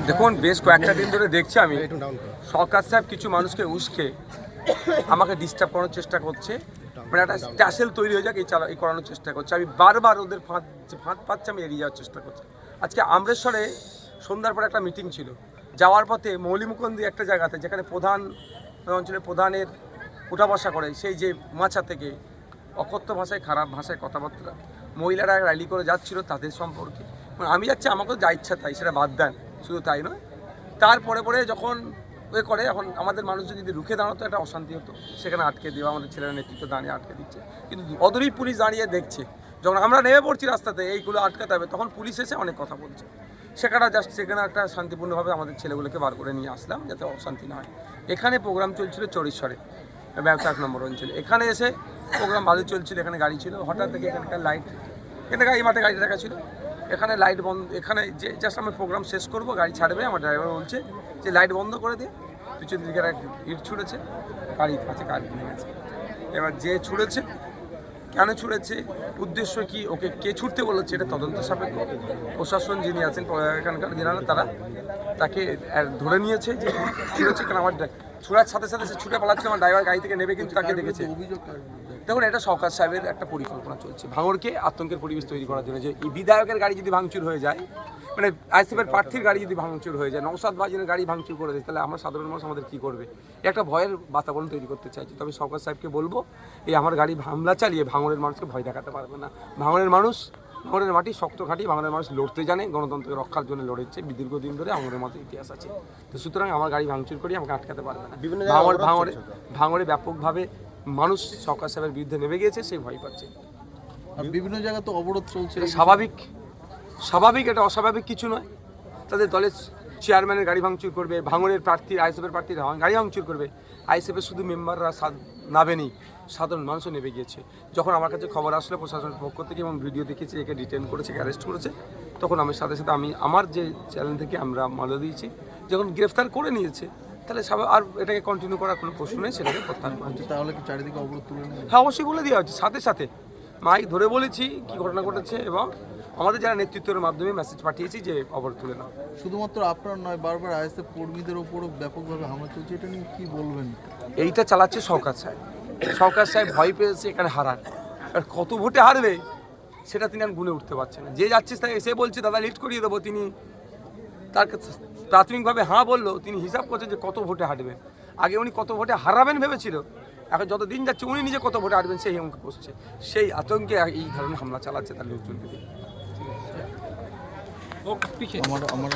দেখুন, বেশ কয়েকটা দিন ধরে দেখছি আমি সরকার সাহেব কিছু মানুষকে উস্কে আমাকে ডিস্টার্ব করানোর চেষ্টা করছে। মানে একটা ট্যাসেল তৈরি হয়ে যাক এই করানোর চেষ্টা করছে। আমি বারবার ওদের ফাঁদ পাচ্ছে, আমি এড়িয়ে যাওয়ার চেষ্টা করছি। আজকে আমরেশ্বরে সন্ধ্যার পরে একটা মিটিং ছিল। যাওয়ার পথে মৌলিমুকুন্দি একটা জায়গাতে, যেখানে প্রধান অঞ্চলের প্রধানের উঠা বসা করে, সেই যে মাছা থেকে অকথ্য ভাষায়, খারাপ ভাষায় কথাবার্তা, মহিলারা র্যালি করে যাচ্ছিল তাদের সম্পর্কে। আমি যাচ্ছি, আমাকেও যা ইচ্ছা তাই, সেটা বাদ দেন। শুধু তাই নয়, তারপরে যখন করে, এখন আমাদের মানুষজন যদি রুখে দাঁড়াতো একটা অশান্তি হতো, সেখানে আটকে দেওয়া, আমাদের ছেলেরা নেতৃত্ব দাঁড়িয়ে আটকে দিচ্ছে। কিন্তু অদূরেই পুলিশ দাঁড়িয়ে দেখছে। যখন আমরা নেমে পড়ছি রাস্তাতে এইগুলো আটকাতে হবে, তখন পুলিশ এসে অনেক কথা বলছে। সেখানে একটা শান্তিপূর্ণভাবে আমাদের ছেলেগুলোকে বার করে নিয়ে আসলাম, যাতে অশান্তি না হয়। এখানে প্রোগ্রাম চলছিল চরিশ্বরে, ব্যবসা 1 নম্বর অঞ্চলে। এখানে এসে প্রোগ্রাম ভালো চলছিল, এখানে গাড়ি ছিল। হঠাৎ থেকে এখানকার লাইট, এখানে এই মাঠে গাড়ি রাখা ছিল, এখানে লাইট বন্ধ। এখানে যে জাস্ট আমি প্রোগ্রাম শেষ করব, গাড়ি ছাড়বে, আমার ড্রাইভার বলছে যে লাইট বন্ধ করে দিয়ে পিছন দিকে ইট ছুঁড়েছে, গাড়ি কাছে গাড়ি নিয়ে গেছে। এবার যে ছুঁড়েছে, কেন ছুঁড়েছে, উদ্দেশ্য কি, ওকে কে ছুটতে বলেছে, এটা তদন্ত সাপেক্ষ। প্রশাসন যিনি আছেন এখানকার জেনারেল, তারা তাকে ধরে নিয়েছে যে ছুঁড়েছে। কারণ আমার ছুঁড়ার সাথে সাথে সে ছুটে পালাচ্ছে, আমার ড্রাইভার গাড়ি থেকে নেবে, কিন্তু তাকে দেখেছে। দেখুন, এটা সরকার সাহেবের একটা পরিকল্পনা চলছে, ভাঙড়কে আতঙ্কের পরিবেশ তৈরি করার জন্য। যে এই বিধায়কের গাড়ি যদি ভাঙচুর হয়ে যায়, মানে আইসিএফের প্রার্থীর গাড়ি যদি ভাঙচুর হয়ে যায়, নওশাদ বাজিনের গাড়ি ভাঙচুর করে দেয়, তাহলে আমরা সাধারণ মানুষ আমাদের কী করবে? একটা ভয়ের বাতাবরণ তৈরি করতে চাইছি। তবে সরকার সাহেবকে বলবো, এই আমার গাড়ি হামলা চালিয়ে ভাঙড়ের মানুষকে ভয় দেখাতে পারবে না। ভাঙড়ের মাটি শক্ত ঘাঁটি, ভাঙড়ের মানুষ লড়তে জানে, গণতন্ত্রকে রক্ষার জন্য লড়েছে দীর্ঘদিন ধরে, ভাঙড়ের মতো ইতিহাস আছে। তো সুতরাং আমার গাড়ি ভাঙচুর করি, আমাকে আটকাতে পারবে না। ভাঙড়ে ব্যাপকভাবে মানুষ সরকার সাহেবের বিরুদ্ধে নেমে গিয়েছে, সেই ভয় পাচ্ছে। আর বিভিন্ন জায়গায় তো অবরোধ চলছে। স্বাভাবিক, এটা অস্বাভাবিক কিছু নয়। তাদের দলের চেয়ারম্যানের গাড়ি ভাঙচুর করবে, ভাঙড়ের প্রার্থী, আইএসএফের প্রার্থীর গাড়ি ভাঙচুর করবে। আইএসএফের শুধু মেম্বাররা নাবেনি, সাধারণ মানুষও নেমে গিয়েছে। যখন আমার কাছে খবর আসলো প্রশাসনের পক্ষ থেকে, এবং ভিডিও দেখেছি, একে ডিটেন করেছে, অ্যারেস্ট করেছে, তখন আমি সাথে সাথে আমার যে চ্যানেল থেকে আমরা মালা দিয়েছি, যখন গ্রেফতার করে নিয়েছে, তাহলে আর এটাকে কন্টিনিউ করার কোনো প্রশ্ন নেই, সেটাকে প্রত্যাহার করা হচ্ছে। তাহলে কি চারিদিকে অবরোধ তুলে নেবে? হ্যাঁ, অবশ্যই বলে দেওয়া হচ্ছে। সাথে সাথে মাইক ধরে বলেছি কী ঘটনা ঘটেছে, এবং আমাদের যারা নেতৃত্বের মাধ্যমে মেসেজ পাঠিয়েছি যে অবরোধ তুলে নাও। শুধুমাত্র আপনার নয়, বারবার আইএসএফ কর্মীদের ওপরও ব্যাপকভাবে হামলা চলছে, এটা নিয়ে কী বলবেন? এইটা চালাচ্ছে সরকার সাহেব। সরকার সাহেব ভয় পেয়েছে এখানে হারান, আর কত ভোটে হারবে সেটা তিনি আর গুনে উঠতে পারছেন না। যে যাচ্ছে তাই এসে বলছে দাদা লিড করিয়ে দেবো, তিনি তার প্রাথমিকভাবে হ্যাঁ বললো, তিনি হিসাব করছেন যে কত ভোটে হারবেন। আগে উনি কত ভোটে হারাবেন ভেবেছিল, এখন যত দিন যাচ্ছে উনি নিজে কত ভোটে হারবেন সেই অঙ্ক বসছে। সেই আতঙ্কে এই ধরনের হামলা চালাচ্ছে তার লোকজনকে দিয়ে। আমার